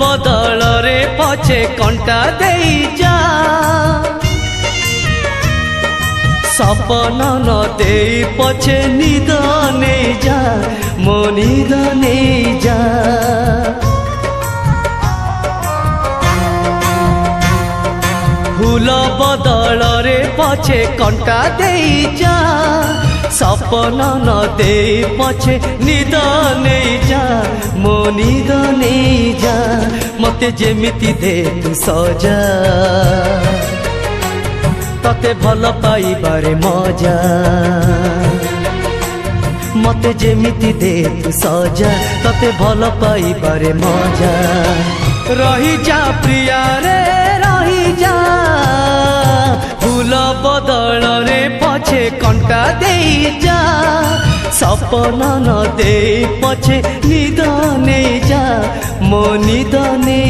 बदल रे पछे कंटा देई जा सपन न दे पछे निद नहीं जा मो निद नहीं जा फूल बदल रे पछे कंटा देई जा सपन न दे पछे निद नहीं जा मो निद नहीं जा मते जेमिति दे तू सजा तते भल पाइबारे मजा मते जेमिति दे तू सजा तते भल पाइबारे मजा रही जा प्रिया रे रही जा फूल बदल रे पछे कंटा देई जा सपन न दे पछे निद नहीं जा मो निद नहीं